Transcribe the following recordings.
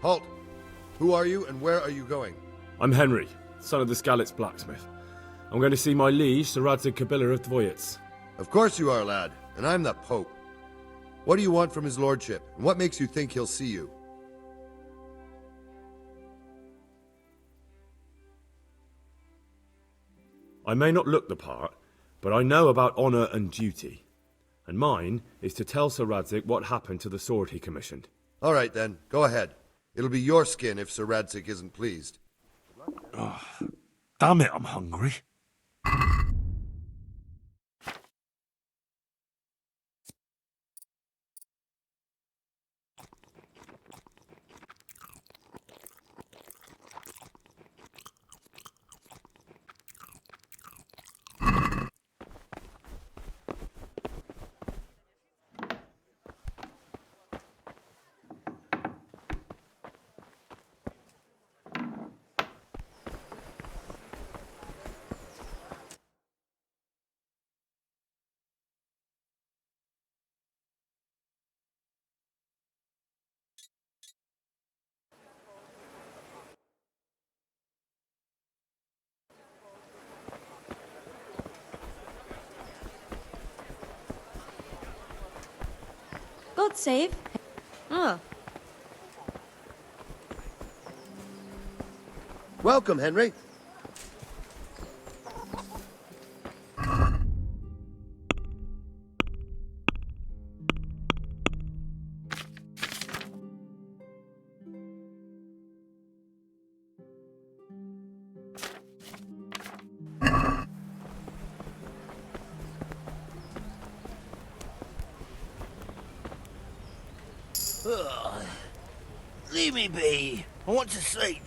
Halt! Who are you and where are you going? I'm Henry, son of the Skalitz blacksmith. I'm going to see my liege, Sir Radzig Kabiller of Dvoyitz. Of course you are, lad, and I'm the Pope. What do you want from his lordship, and what makes you think he'll see you? I may not look the part, but I know about honour and duty. And mine is to tell Sir Radzig what happened to the sword he commissioned. All right, then. Go ahead. It'll be your skin if Sir Radzig isn't pleased. Oh, damn it, I'm hungry. God save. Oh. Welcome, Henry. Leave me be. I want to sleep.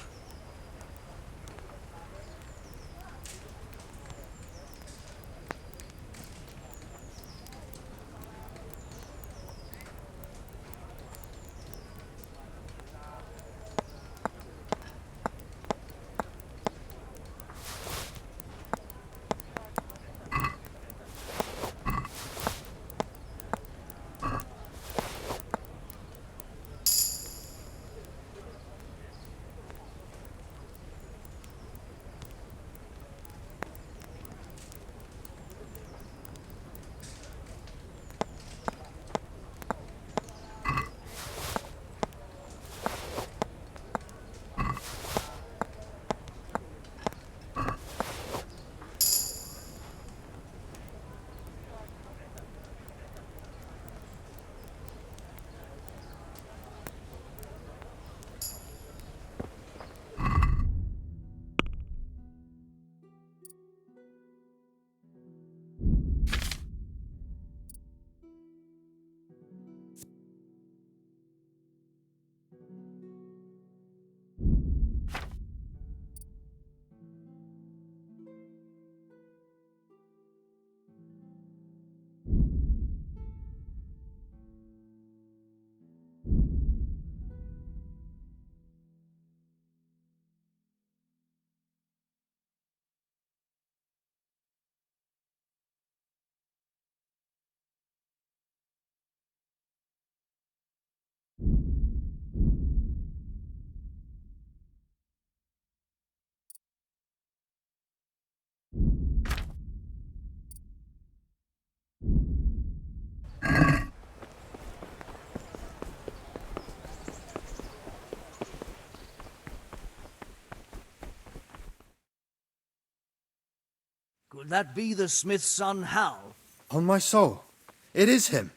Could that be the smith's son, Hal? On my soul, it is him.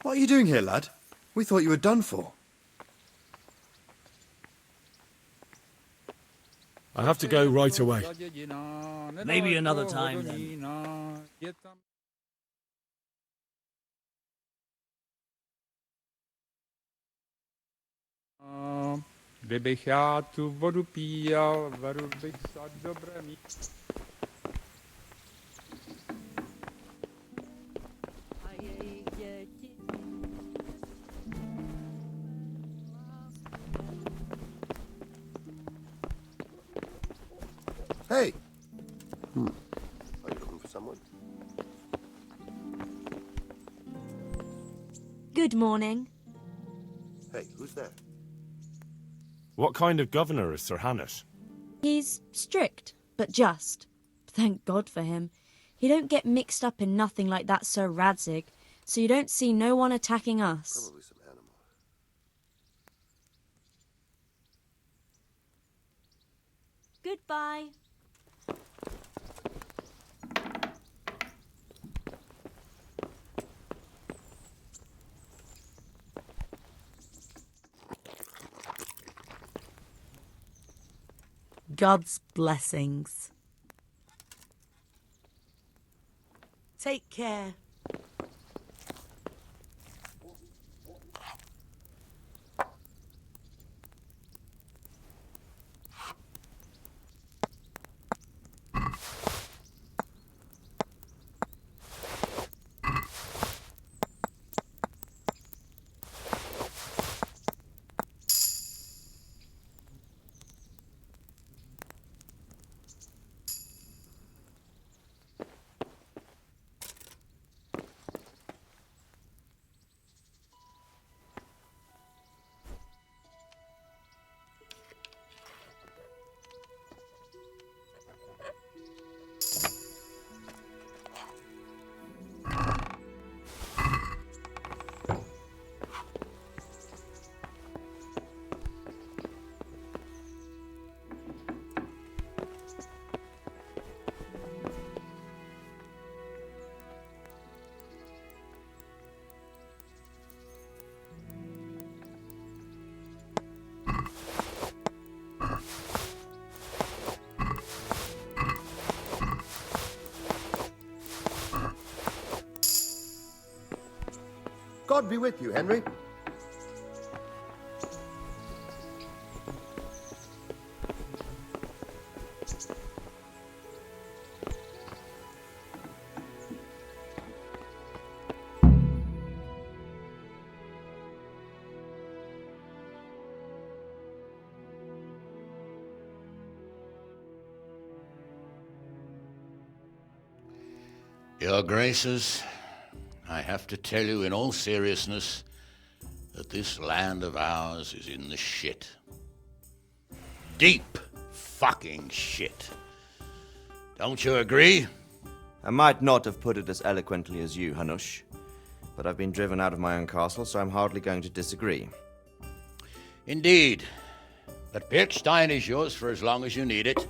What are you doing here, lad? We thought you were done for. I have to go right away. Maybe another time, then. Kdybych já tu vodu píjal, varu bych sa dobré mít. Hey! Are you looking for someone? Good morning. Hey, who's there? What kind of governor is Sir Hanush? He's strict, but just. Thank God for him. He don't get mixed up in nothing like that Sir Radzig, so you don't see no one attacking us. Probably some animal. Goodbye. God's blessings. Take care. God be with you, Henry. Your Graces, I have to tell you in all seriousness that this land of ours is in the shit. Deep fucking shit. Don't you agree? I might not have put it as eloquently as you, Hanush, but I've been driven out of my own castle, so I'm hardly going to disagree. Indeed. But Pirkstein is yours for as long as you need it.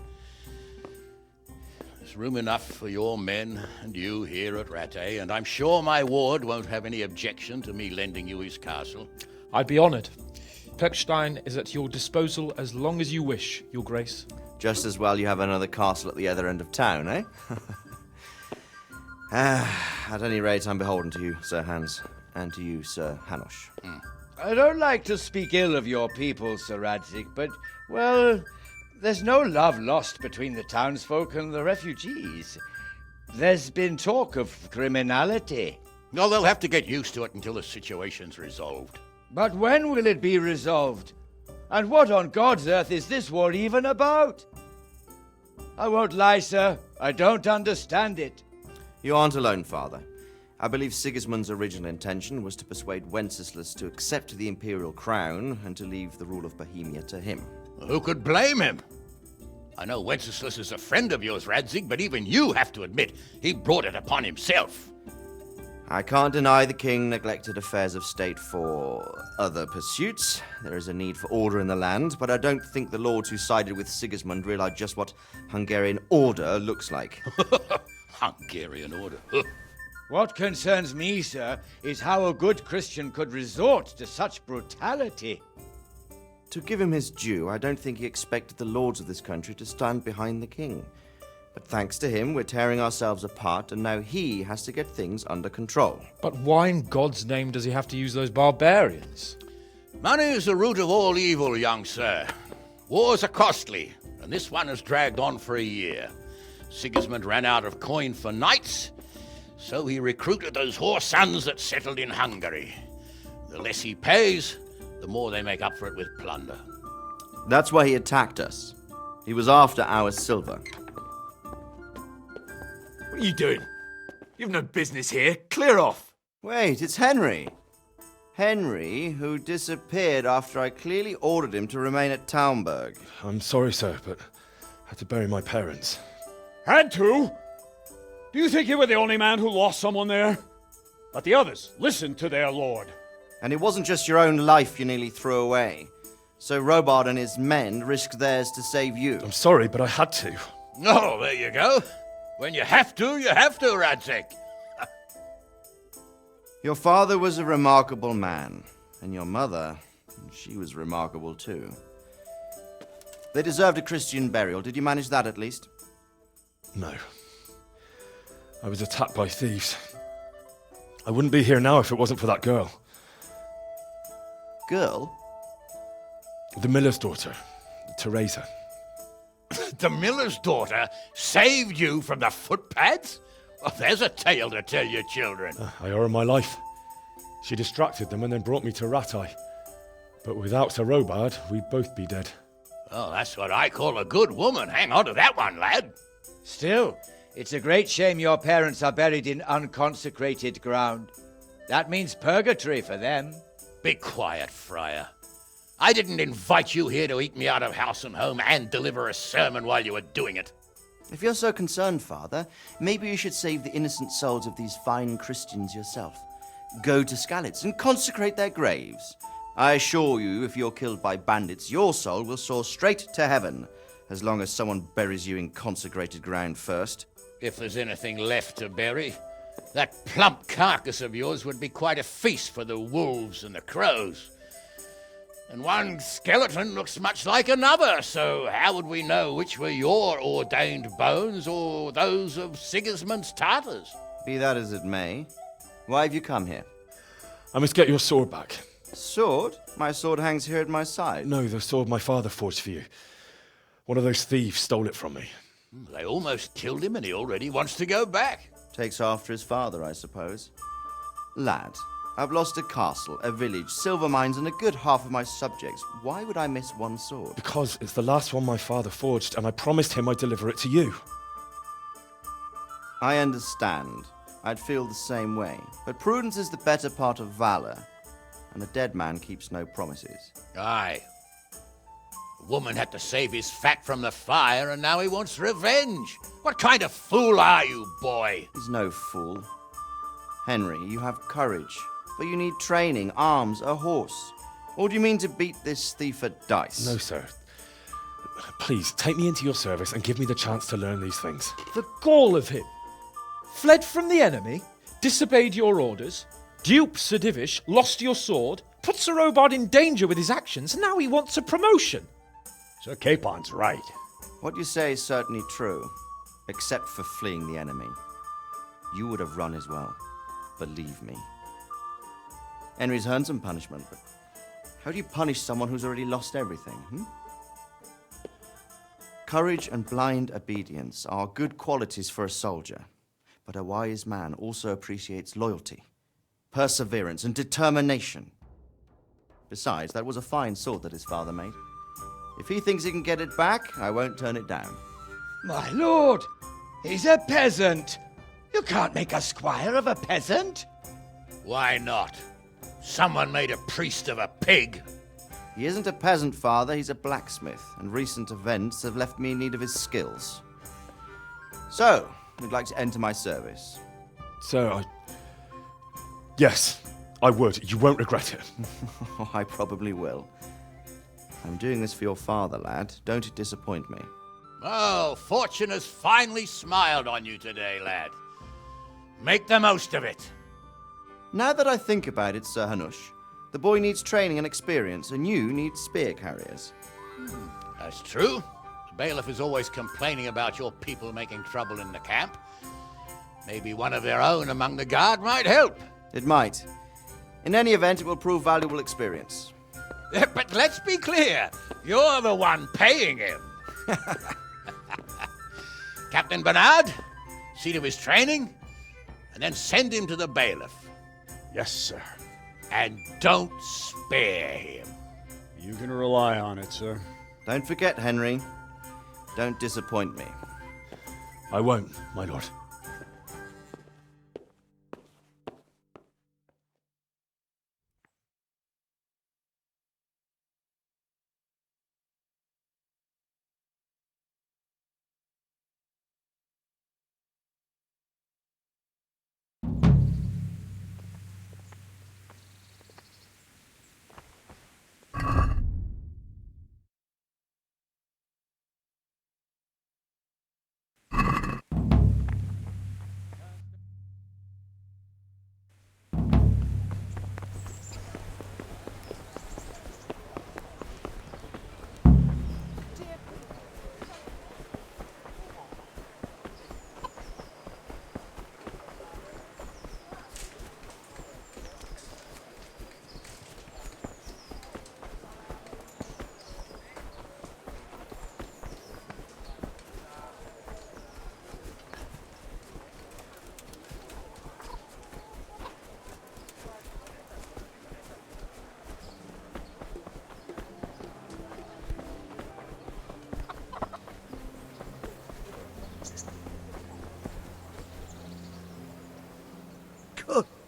There's room enough for your men and you here at Rattay, and I'm sure my ward won't have any objection to me lending you his castle. I'd be honoured. Pirkstein is at your disposal as long as you wish, Your Grace. Just as well you have another castle at the other end of town, eh? At any rate, I'm beholden to you, Sir Hans, and to you, Sir Hanush. I don't like to speak ill of your people, Sir Radzig, but, well, there's no love lost between the townsfolk and the refugees. There's been talk of criminality. No, they'll have to get used to it until the situation's resolved. But when will it be resolved? And what on God's earth is this war even about? I won't lie, sir. I don't understand it. You aren't alone, Father. I believe Sigismund's original intention was to persuade Wenceslas to accept the imperial crown and to leave the rule of Bohemia to him. Who could blame him? I know Wenceslas is a friend of yours, Radzig, but even you have to admit he brought it upon himself. I can't deny the king neglected affairs of state for other pursuits. There is a need for order in the land, but I don't think the lords who sided with Sigismund realized just what Hungarian order looks like. Hungarian order. What concerns me, sir, is how a good Christian could resort to such brutality. To give him his due, I don't think he expected the lords of this country to stand behind the king. But thanks to him, we're tearing ourselves apart, and now he has to get things under control. But why in God's name does he have to use those barbarians? Money is the root of all evil, young sir. Wars are costly, and this one has dragged on for a year. Sigismund ran out of coin for knights, so he recruited those whore sons that settled in Hungary. The less he pays, the more they make up for it with plunder. That's why he attacked us. He was after our silver. What are you doing? You've no business here. Clear off. Wait, it's Henry. Henry, who disappeared after I clearly ordered him to remain at Townburg. I'm sorry, sir, but I had to bury my parents. Had to? Do you think you were the only man who lost someone there? But the others listened to their lord. And it wasn't just your own life you nearly threw away. So Robard and his men risked theirs to save you. I'm sorry, but I had to. Oh, there you go. When you have to, Radzig. Your father was a remarkable man, and your mother, she was remarkable too. They deserved a Christian burial. Did you manage that at least? No. I was attacked by thieves. I wouldn't be here now if it wasn't for that girl. Girl? The miller's daughter, Teresa. The miller's daughter saved you from the footpads? Well, there's a tale to tell your children. I owe her my life. She distracted them and then brought me to Ratai. But without Sir Robard, we'd both be dead. Oh, that's what I call a good woman. Hang on to that one, lad. Still, it's a great shame your parents are buried in unconsecrated ground. That means purgatory for them. Be quiet, Friar. I didn't invite you here to eat me out of house and home and deliver a sermon while you were doing it. If you're so concerned, Father, maybe you should save the innocent souls of these fine Christians yourself. Go to Skalitz and consecrate their graves. I assure you, if you're killed by bandits, your soul will soar straight to heaven, as long as someone buries you in consecrated ground first. If there's anything left to bury, that plump carcass of yours would be quite a feast for the wolves and the crows. And one skeleton looks much like another, so how would we know which were your ordained bones or those of Sigismund's Tartars? Be that as it may, why have you come here? I must get your sword back. Sword? My sword hangs here at my side. No, the sword my father forged for you. One of those thieves stole it from me. They almost killed him and he already wants to go back. Takes after his father, I suppose. Lad, I've lost a castle, a village, silver mines, and a good half of my subjects. Why would I miss one sword? Because it's the last one my father forged, and I promised him I'd deliver it to you. I understand. I'd feel the same way. But prudence is the better part of valor, and a dead man keeps no promises. Aye. The woman had to save his fat from the fire, and now he wants revenge. What kind of fool are you, boy? He's no fool. Henry, you have courage, but you need training, arms, a horse. Or do you mean to beat this thief at dice? No, sir. Please, take me into your service and give me the chance to learn these things. The gall of him. Fled from the enemy, disobeyed your orders, duped Sir Divish, lost your sword, put Sir Robard in danger with his actions, and now he wants a promotion. Sir Capon's right. What you say is certainly true, except for fleeing the enemy. You would have run as well. Believe me. Henry's earned some punishment, but how do you punish someone who's already lost everything, Courage and blind obedience are good qualities for a soldier, but a wise man also appreciates loyalty, perseverance, and determination. Besides, that was a fine sword that his father made. If he thinks he can get it back, I won't turn it down. My lord, he's a peasant. You can't make a squire of a peasant. Why not? Someone made a priest of a pig. He isn't a peasant, father, he's a blacksmith, and recent events have left me in need of his skills. So, you'd like to enter my service? Sir, Yes, I would. You won't regret it. Oh, I probably will. I'm doing this for your father, lad. Don't it disappoint me. Oh, fortune has finally smiled on you today, lad. Make the most of it. Now that I think about it, Sir Hanush, the boy needs training and experience, and you need spear carriers. That's true. The bailiff is always complaining about your people making trouble in the camp. Maybe one of their own among the guard might help. It might. In any event, it will prove valuable experience. But let's be clear. You're the one paying him. Captain Bernard, see to his training, and then send him to the bailiff. Yes, sir. And don't spare him. You can rely on it, sir. Don't forget, Henry. Don't disappoint me. I won't, my lord.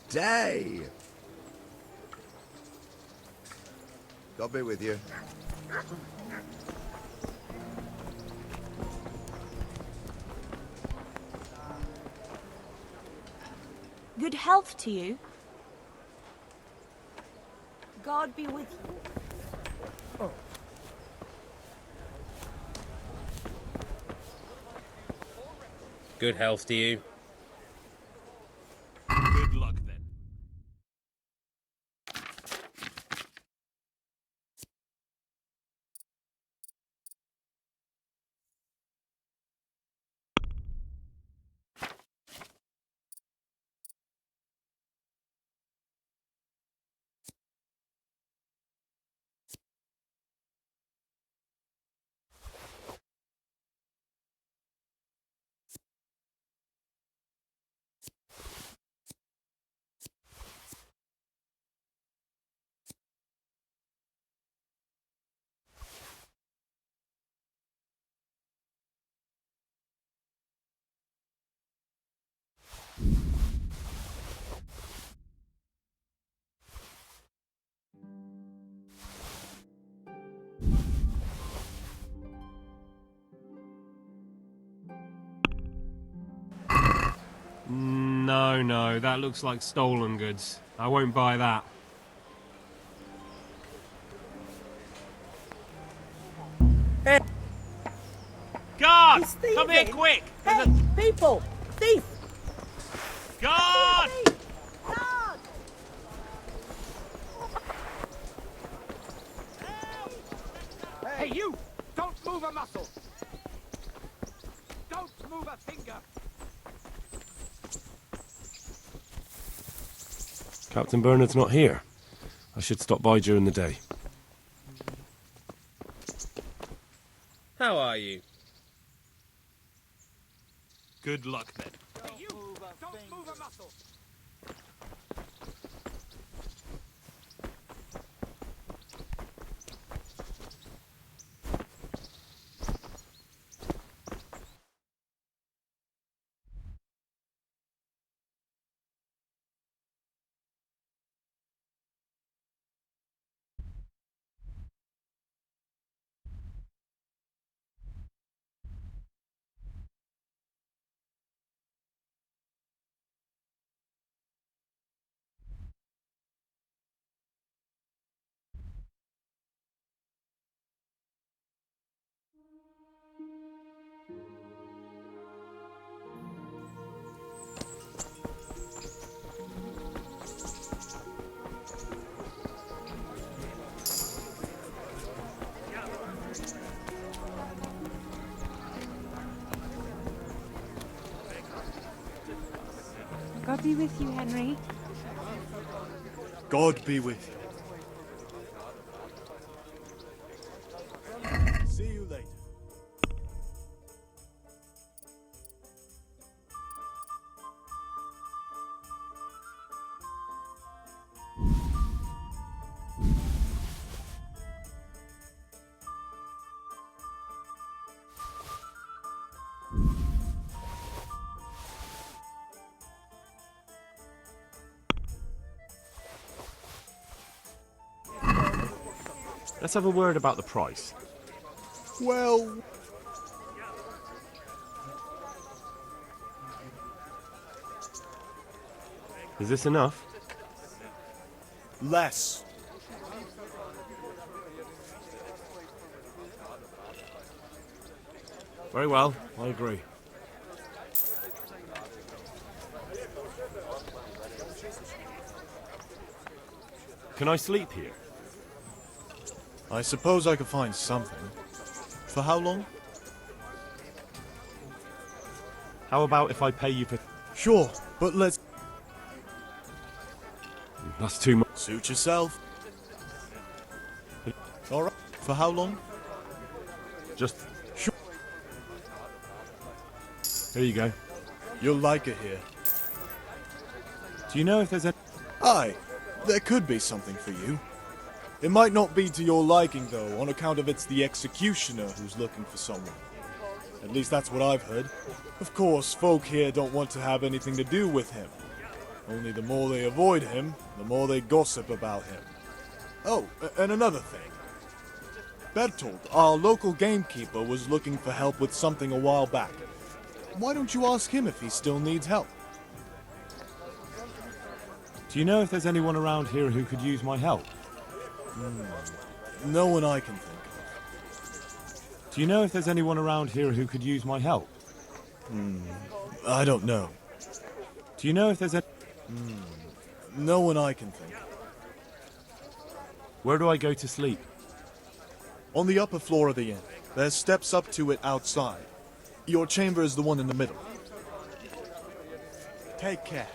day. God be with you. Good health to you. God be with you. Good health to you. Good luck then. No, that looks like stolen goods. I won't buy that. Hey. Guard! He's thieving. Come here quick! Hey, people! Thief! Guard! Guard! Hey, you! Don't move a muscle! Don't move a finger! Captain Bernard's not here. I should stop by during the day. How are you? Good luck then. Hey, you! Don't move a muscle! God be with you, Henry. God be with you. See you later. Let's have a word about the price. Well... Is this enough? Less. Very well, I agree. Can I sleep here? I suppose I could find something. For how long? How about if I pay you for... Sure, but let's... That's too much. Suit yourself. Alright. For how long? Just... Sure. Here you go. You'll like it here. Do you know if there's a... Aye, there could be something for you. It might not be to your liking, though, on account of it's the executioner who's looking for someone. At least that's what I've heard. Of course, folk here don't want to have anything to do with him. Only the more they avoid him, the more they gossip about him. Oh, and another thing. Bertold, our local gamekeeper, was looking for help with something a while back. Why don't you ask him if he still needs help? Do you know if there's anyone around here who could use my help? No one I can think of. Do you know if there's anyone around here who could use my help? I don't know. Do you know if there's a... No one I can think of. Where do I go to sleep? On the upper floor of the inn. There's steps up to it outside. Your chamber is the one in the middle. Take care.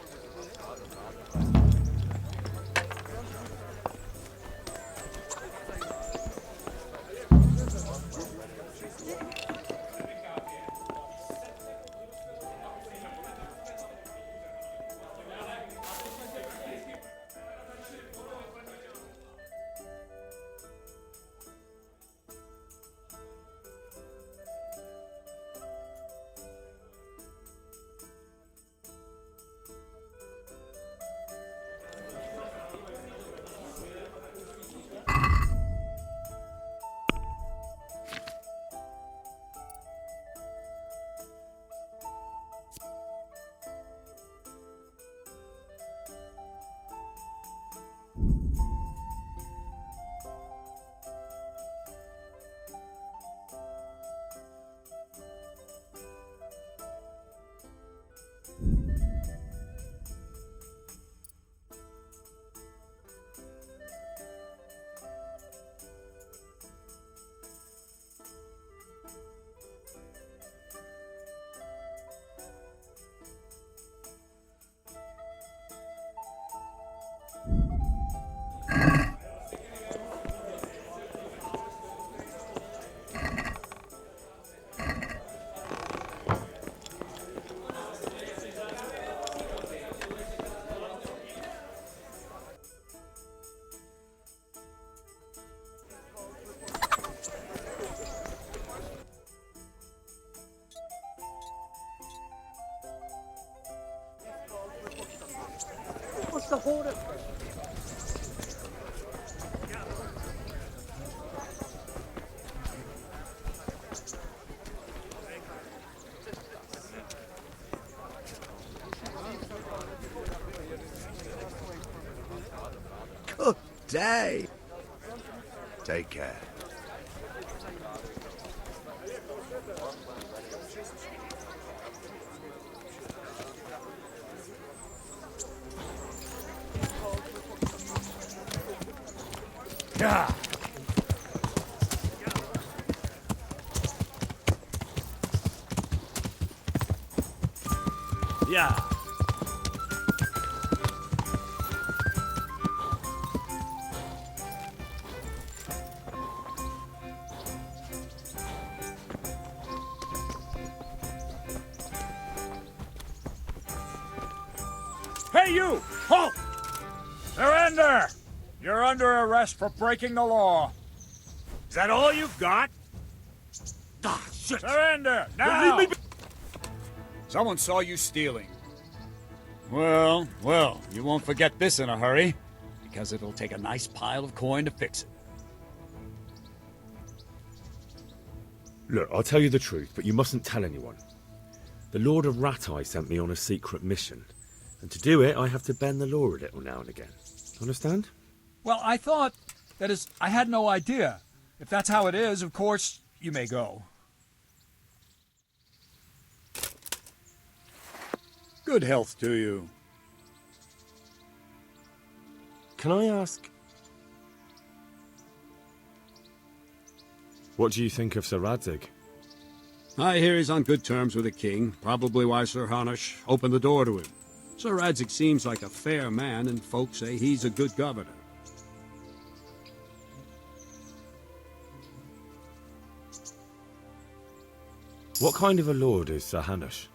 What's the order? Good day. Take care. Yeah. Yeah. Hey, you! Halt! Surrender! You're under arrest for breaking the law. Is that all you've got? Ah, shit! Surrender! Now! Someone saw you stealing. Well, you won't forget this in a hurry, because it'll take a nice pile of coin to fix it. Look, I'll tell you the truth, but you mustn't tell anyone. The Lord of Rat-Eye sent me on a secret mission, and to do it, I have to bend the law a little now and again. Understand? Well, I thought, that is, I had no idea. If that's how it is, of course, you may go. Good health to you. Can I ask... What do you think of Sir Radzig? I hear he's on good terms with the king, probably why Sir Hanush opened the door to him. Sir Radzig seems like a fair man, and folks say he's a good governor. What kind of a lord is Sir Hanush?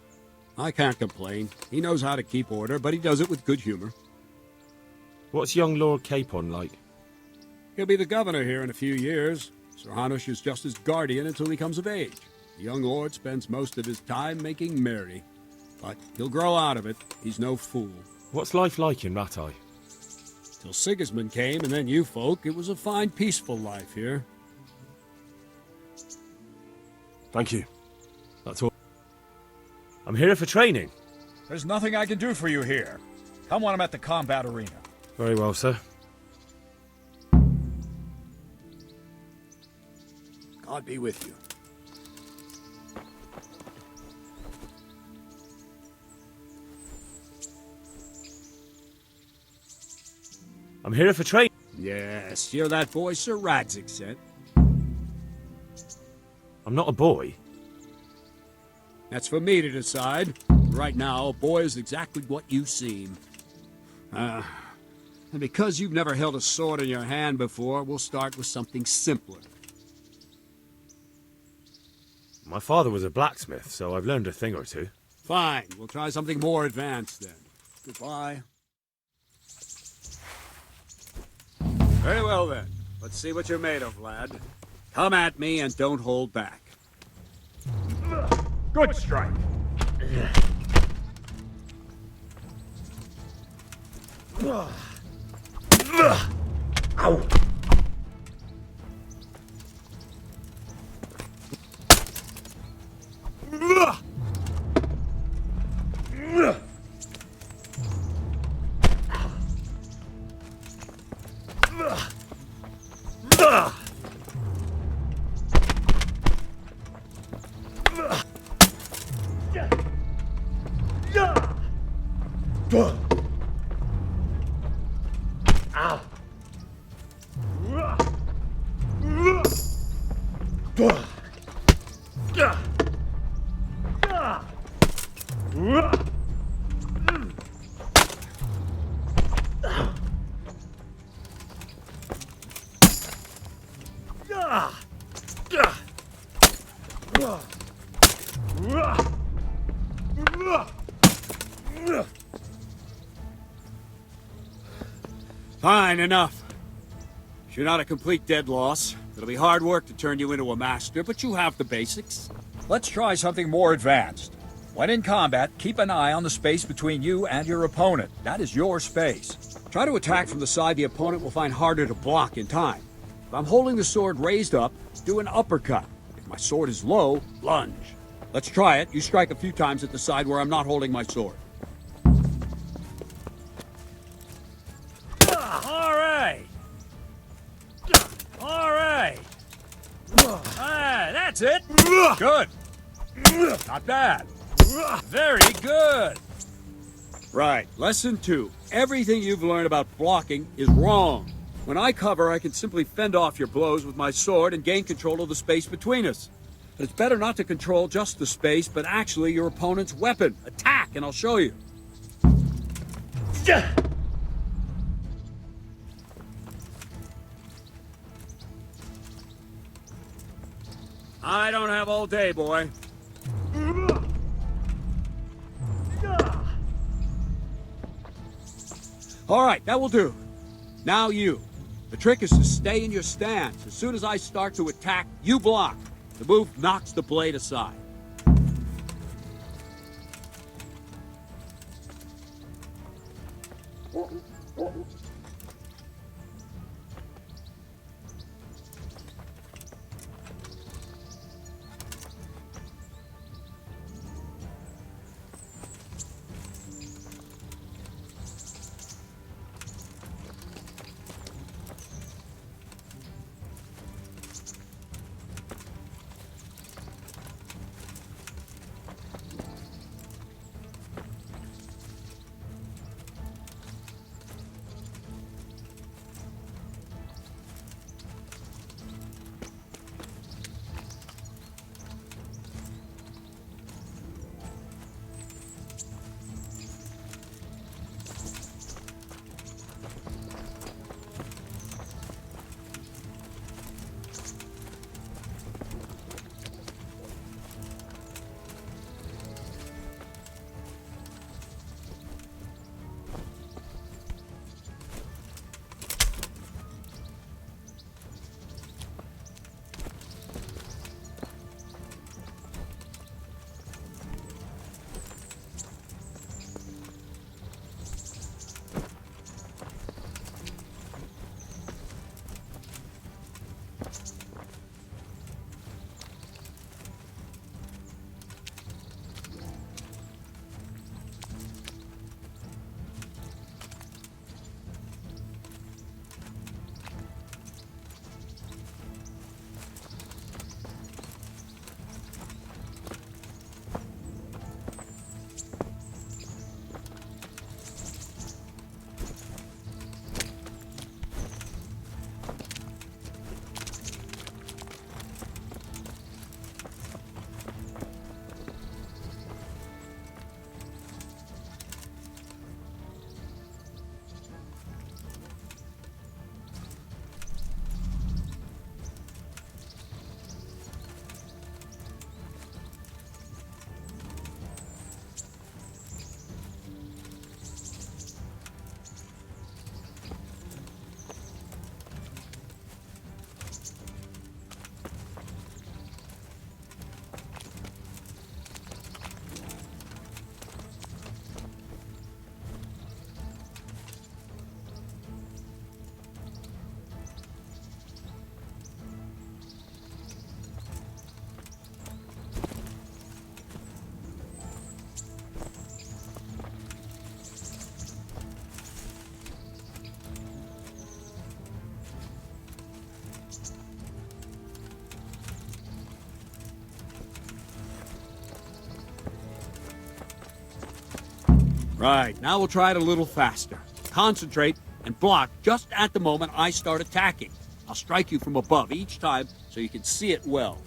I can't complain. He knows how to keep order, but he does it with good humor. What's young Lord Capon like? He'll be the governor here in a few years. Sir Hanush is just his guardian until he comes of age. The young lord spends most of his time making merry. But he'll grow out of it. He's no fool. What's life like in Rattay? Till Sigismund came and then you folk, it was a fine, peaceful life here. Thank you. That's all. I'm here for training. There's nothing I can do for you here. Come when I'm at the combat arena. Very well, sir. God be with you. I'm here for training. Yes, you're that boy Sir Radzik sent. I'm not a boy. That's for me to decide. Right now, a boy is exactly what you seem. And because you've never held a sword in your hand before, we'll start with something simpler. My father was a blacksmith, so I've learned a thing or two. Fine, we'll try something more advanced then. Goodbye. Very well then. Let's see what you're made of, lad. Come at me and don't hold back. Good strike. Ow! Fine, enough. You're not a complete dead loss. It'll be hard work to turn you into a master, but you have the basics. Let's try something more advanced. When in combat, keep an eye on the space between you and your opponent. That is your space. Try to attack from the side the opponent will find harder to block in time. If I'm holding the sword raised up, do an uppercut. If my sword is low, lunge. Let's try it. You strike a few times at the side where I'm not holding my sword. All right. All right. That's it. Good. Not bad. Very good. Right. Lesson 2. Everything you've learned about blocking is wrong. When I cover, I can simply fend off your blows with my sword and gain control of the space between us. But it's better not to control just the space, but actually your opponent's weapon. Attack, and I'll show you. I don't have all day, boy. All right, that will do. Now you. The trick is to stay in your stance. As soon as I start to attack, you block. The move knocks the blade aside. Right, now we'll try it a little faster. Concentrate and block just at the moment I start attacking. I'll strike you from above each time so you can see it well.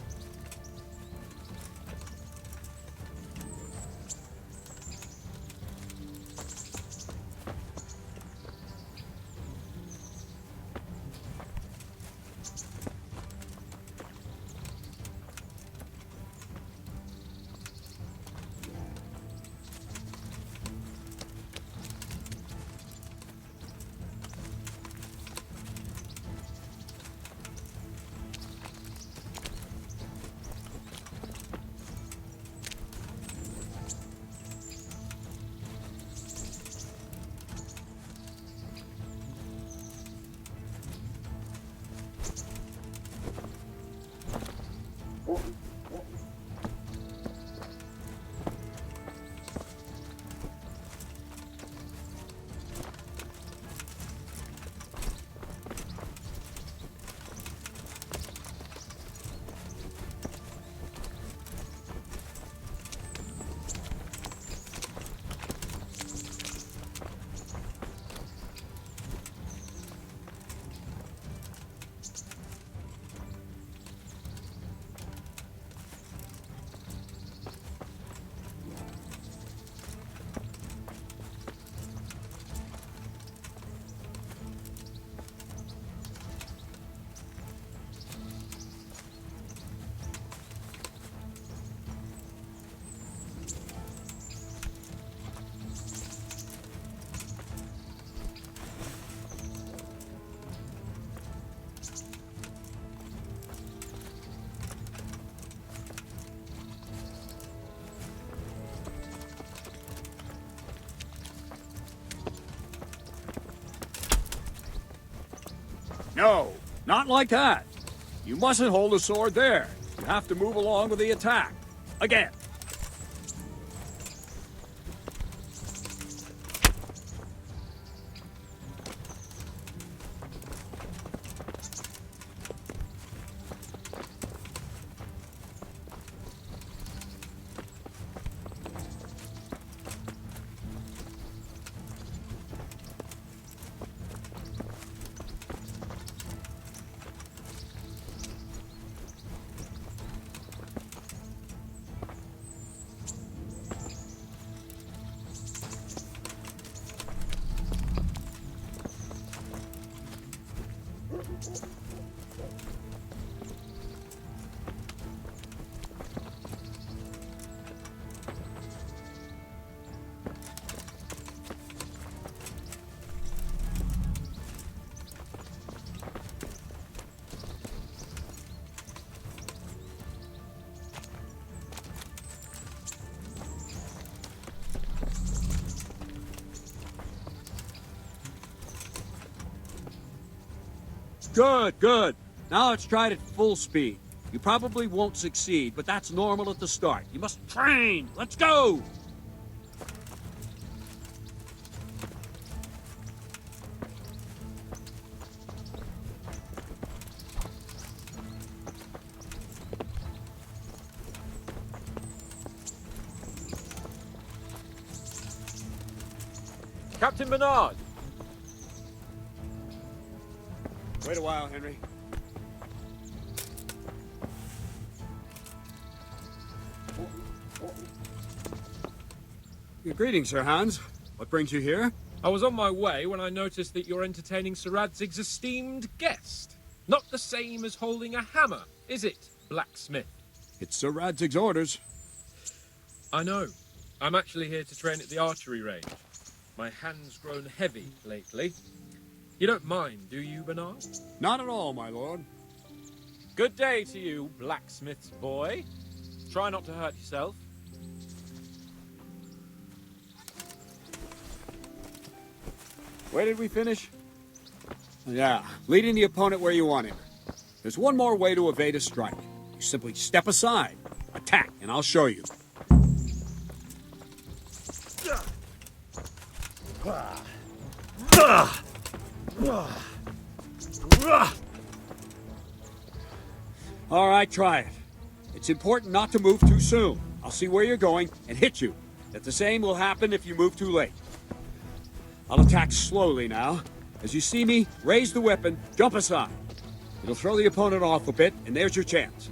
No, not like that. You mustn't hold the sword there. You have to move along with the attack. Again. Good, good. Now let's try it at full speed. You probably won't succeed, but that's normal at the start. You must train. Let's go! Captain Bernard! Wait a while, Henry. Greetings, Sir Hans. What brings you here? I was on my way when I noticed that you're entertaining Sir Radzig's esteemed guest. Not the same as holding a hammer, is it, blacksmith? It's Sir Radzig's orders. I know. I'm actually here to train at the archery range. My hand's grown heavy lately. You don't mind, do you, Bernard? Not at all, my lord. Good day to you, blacksmith's boy. Try not to hurt yourself. Where did we finish? Yeah, leading the opponent where you want him. There's one more way to evade a strike. You simply step aside, attack, and I'll show you. All right, try it. It's important not to move too soon. I'll see where you're going and hit you. That the same will happen if you move too late. I'll attack slowly now. As you see me, raise the weapon, jump aside. It'll throw the opponent off a bit, and there's your chance.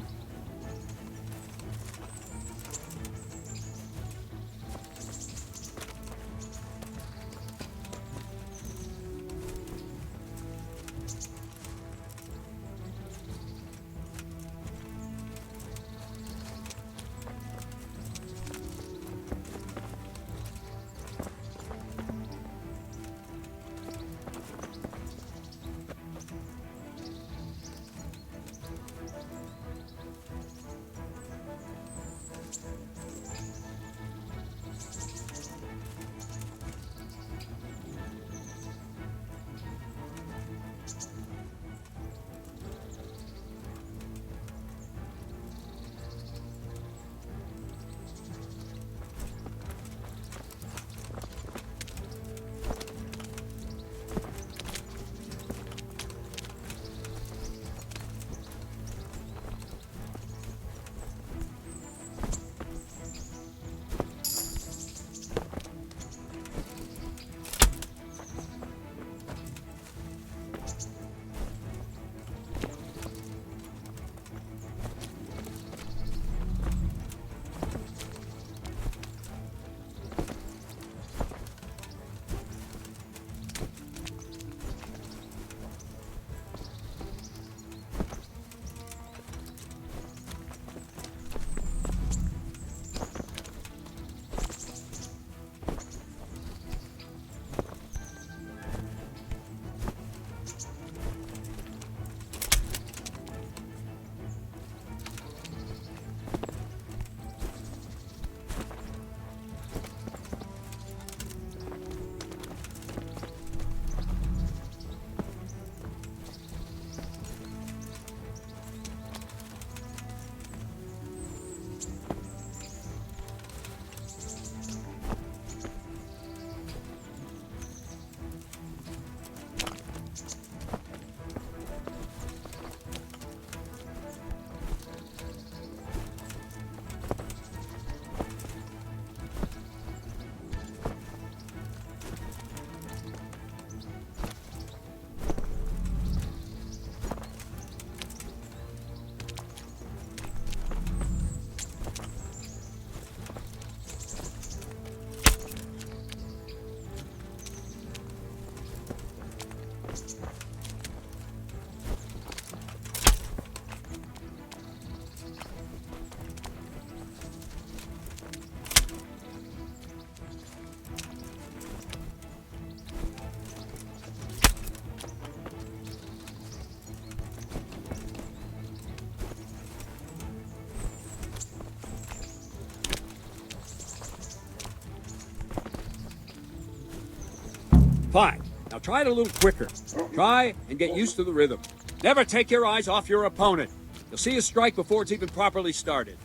Fine. Now try it a little quicker. Try and get used to the rhythm. Never take your eyes off your opponent. You'll see a strike before it's even properly started.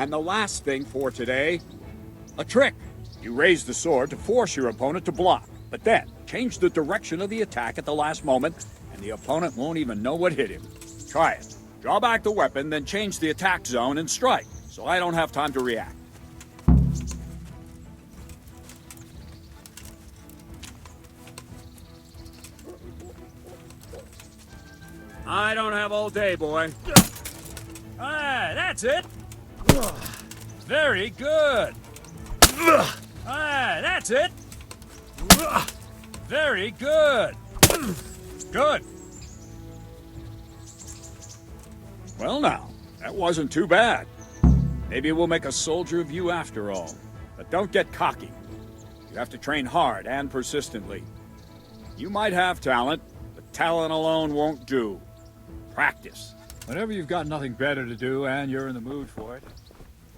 And the last thing for today, a trick. You raise the sword to force your opponent to block, but then change the direction of the attack at the last moment, and the opponent won't even know what hit him. Try it. Draw back the weapon, then change the attack zone and strike, so I don't have time to react. I don't have all day, boy. Ah, that's it. Very good. Ah, that's it. Very good. Good. Well now, that wasn't too bad. Maybe we'll make a soldier of you after all. But don't get cocky. You have to train hard and persistently. You might have talent, but talent alone won't do. Practice. Whenever you've got nothing better to do and you're in the mood for it,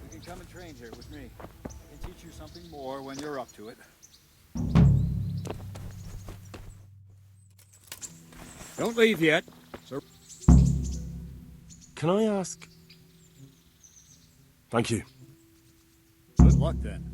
you can come and train here with me. I can teach you something more when you're up to it. Don't leave yet. Sir. Can I ask? Thank you. Good luck then.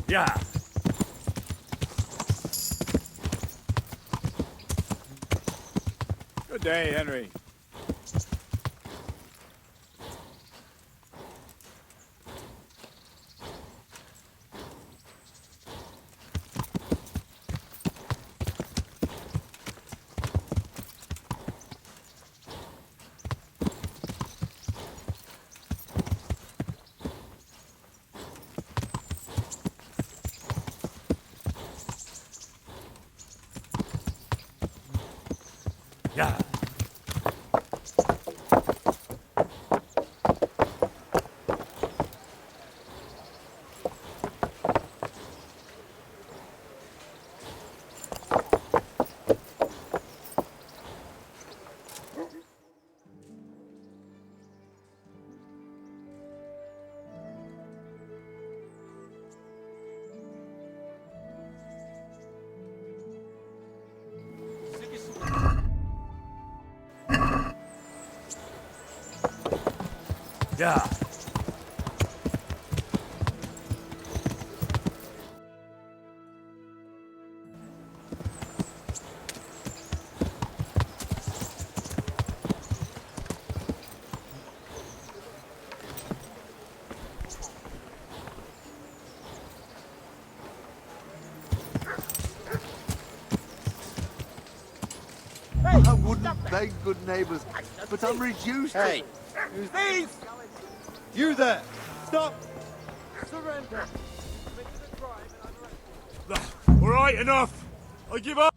Yeah. Good day, Henry. Yeah. Yeah. I wouldn't beg good neighbours, but I'm reduced. Hey! Thief! You there! Stop! Surrender! All right, enough. I give up.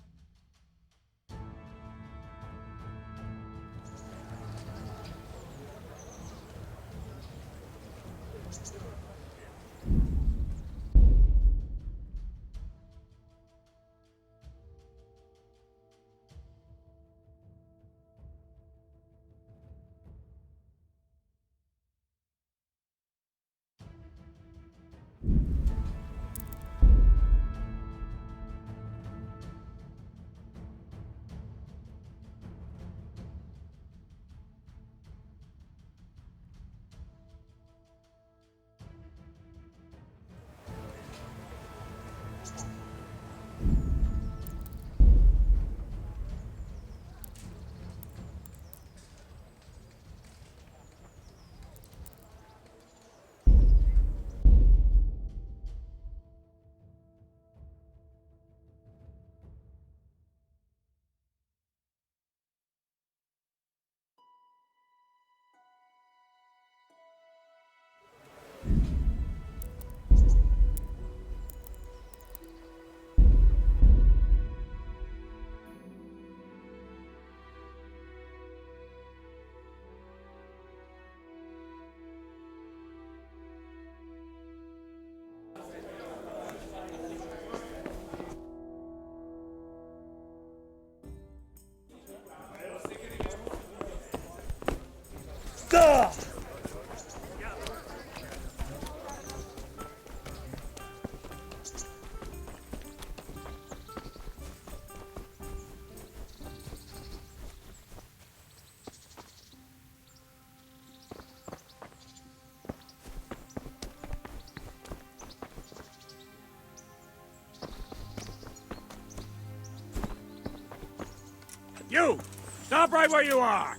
You! Stop right where you are!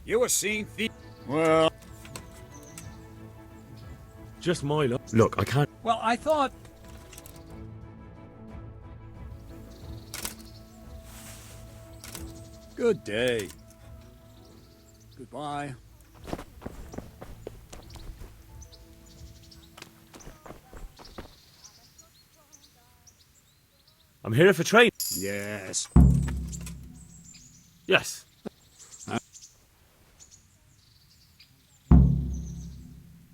You were seen thief. Well... Just my luck. Look, I can't. Well, I thought... Good day. Goodbye. I'm here for training. Yes. Yes.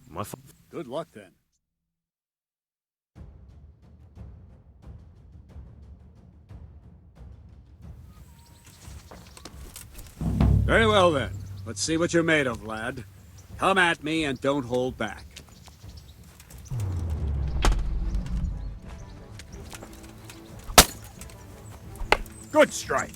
My Good luck then. Very well then. Let's see what you're made of, lad. Come at me and don't hold back. Good strike.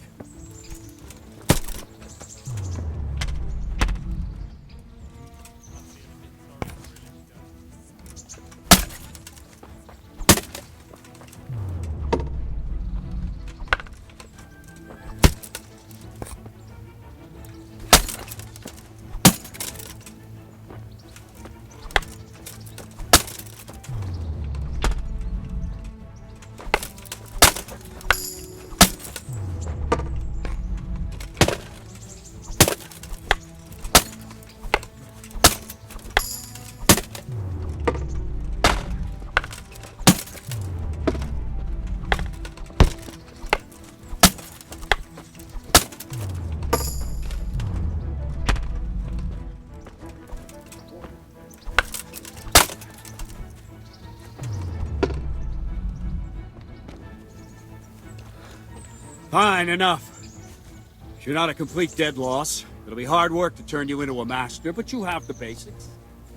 Fine, enough. You're not a complete dead loss. It'll be hard work to turn you into a master, but you have the basics.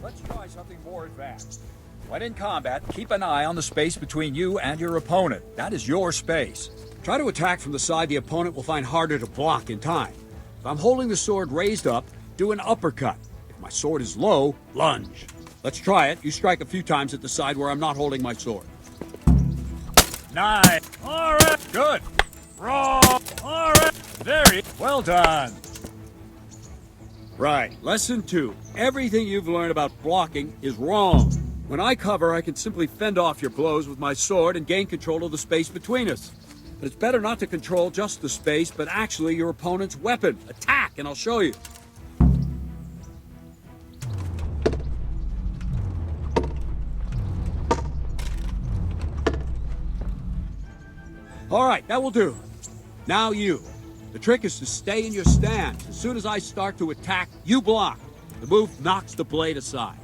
Let's try something more advanced. When in combat, keep an eye on the space between you and your opponent. That is your space. Try to attack from the side the opponent will find harder to block in time. If I'm holding the sword raised up, do an uppercut. If my sword is low, lunge. Let's try it. You strike a few times at the side where I'm not holding my sword. Nice. All right. Good. Raw. All right. Very well done. Right. Lesson 2. Everything you've learned about blocking is wrong. When I cover, I can simply fend off your blows with my sword and gain control of the space between us. But it's better not to control just the space, but actually your opponent's weapon. Attack, and I'll show you. All right, that will do. Now you. The trick is to stay in your stance. As soon as I start to attack, you block. The move knocks the blade aside.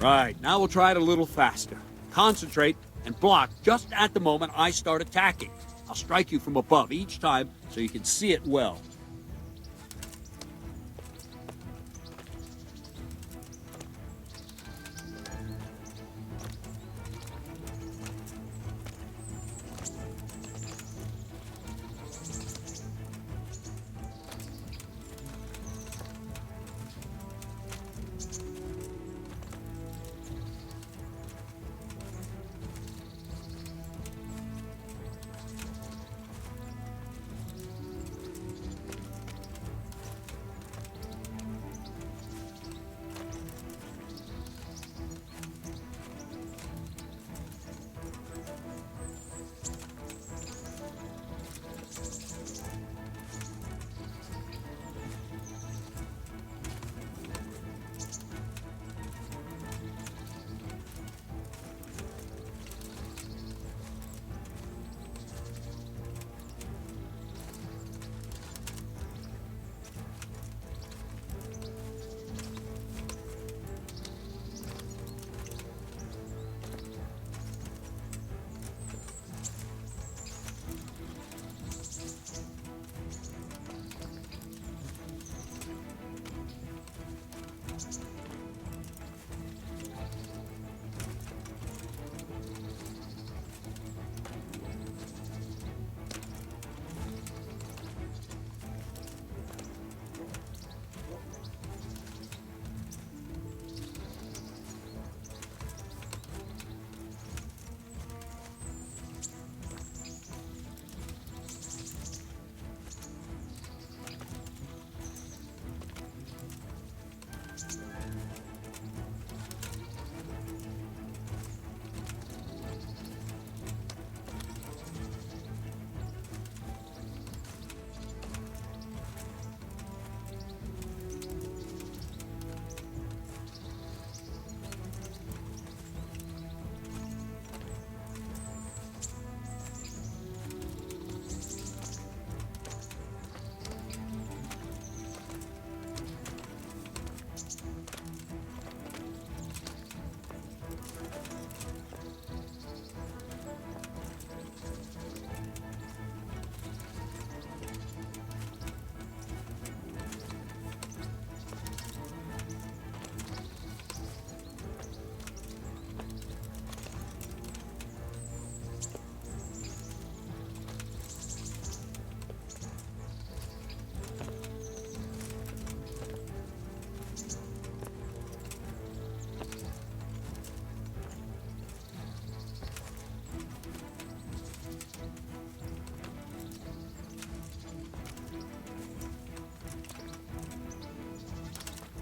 Right, now we'll try it a little faster. Concentrate and block just at the moment I start attacking. I'll strike you from above each time so you can see it well.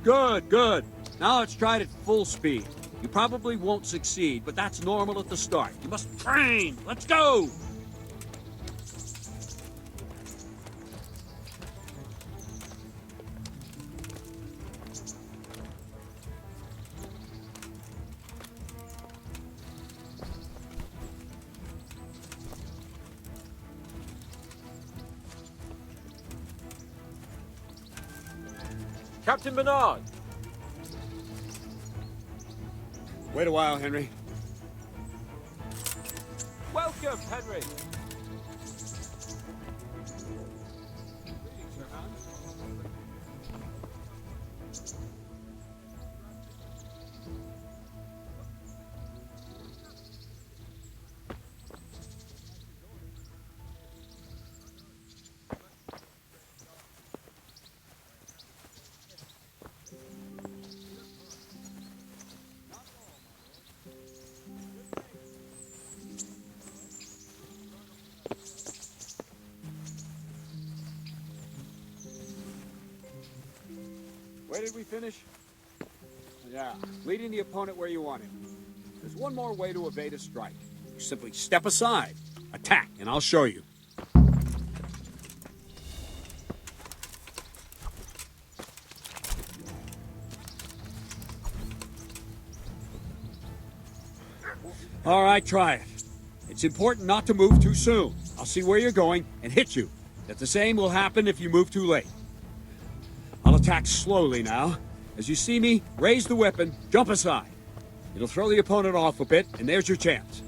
Good, good. Now let's try it at full speed. You probably won't succeed, but that's normal at the start. You must train. Let's go! Captain Bernard! Wait a while, Henry. Welcome, Henry! Where did we finish? Yeah, leading the opponent where you want him. There's one more way to evade a strike. You simply step aside, attack, and I'll show you. All right, try it. It's important not to move too soon. I'll see where you're going and hit you. That the same will happen if you move too late. I'll attack slowly now. As you see me, raise the weapon, jump aside. It'll throw the opponent off a bit, and there's your chance.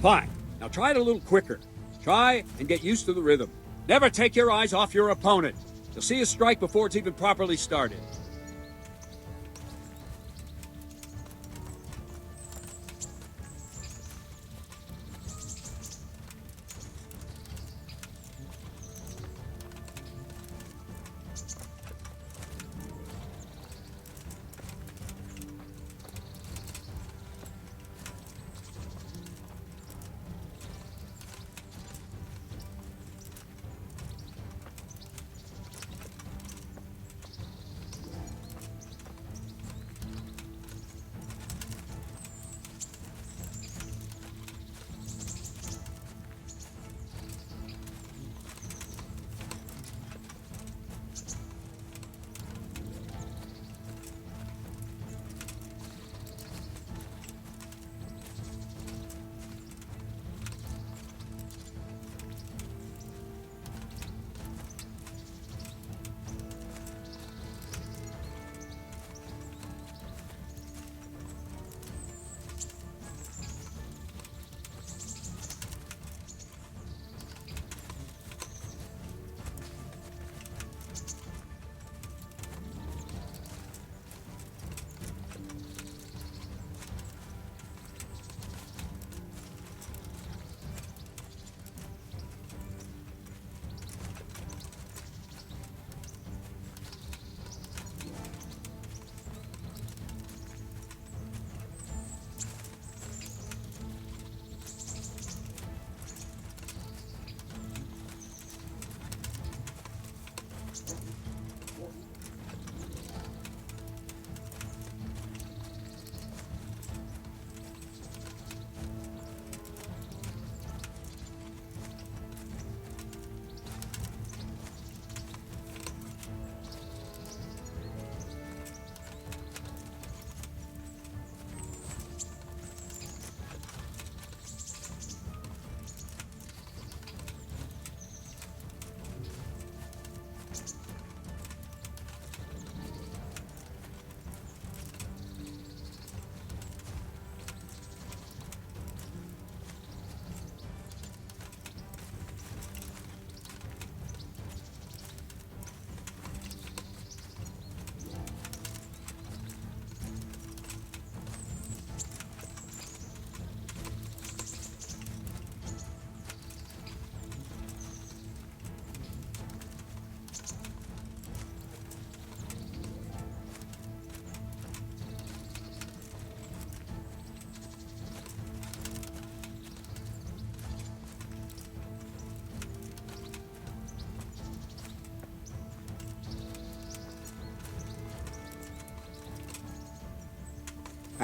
Fine. Now try it a little quicker. Try and get used to the rhythm. Never take your eyes off your opponent. You'll see a strike before it's even properly started.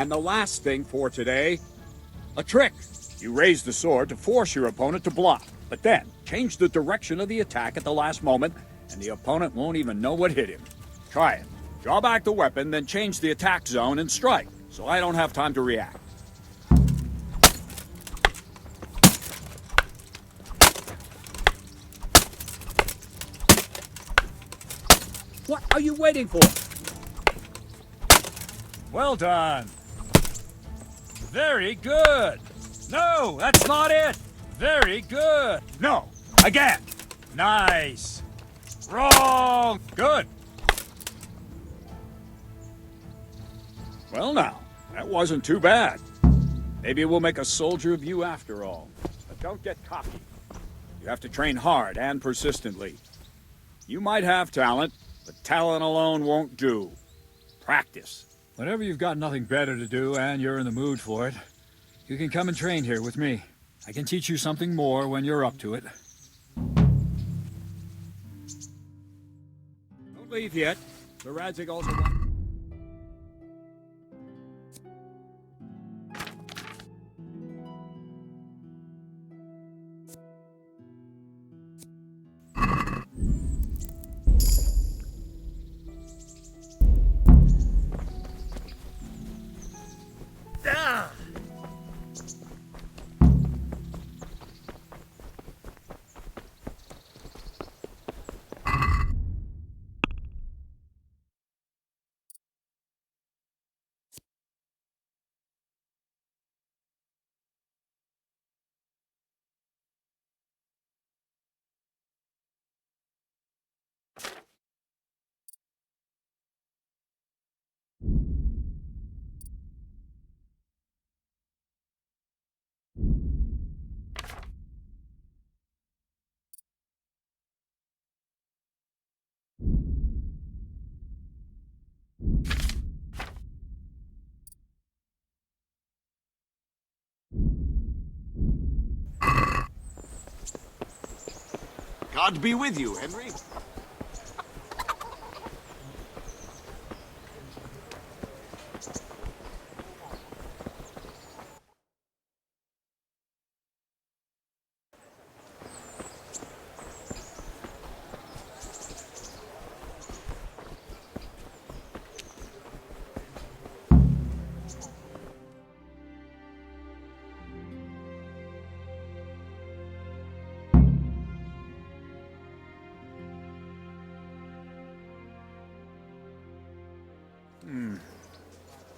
And the last thing for today, a trick. You raise the sword to force your opponent to block, but then change the direction of the attack at the last moment, and the opponent won't even know what hit him. Try it. Draw back the weapon, then change the attack zone and strike, so I don't have time to react. What are you waiting for? Well done. Very good. No, that's not it. Very good. No, again. Nice. Wrong. Good. Well now, that wasn't too bad. Maybe we'll make a soldier of you after all. But don't get cocky. You have to train hard and persistently. You might have talent, but talent alone won't do. Practice. Whenever you've got nothing better to do and you're in the mood for it, you can come and train here with me. I can teach you something more when you're up to it. Don't leave yet. The Radzig also wants... God be with you, Henry.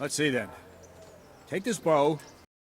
Let's see then. Take this bow,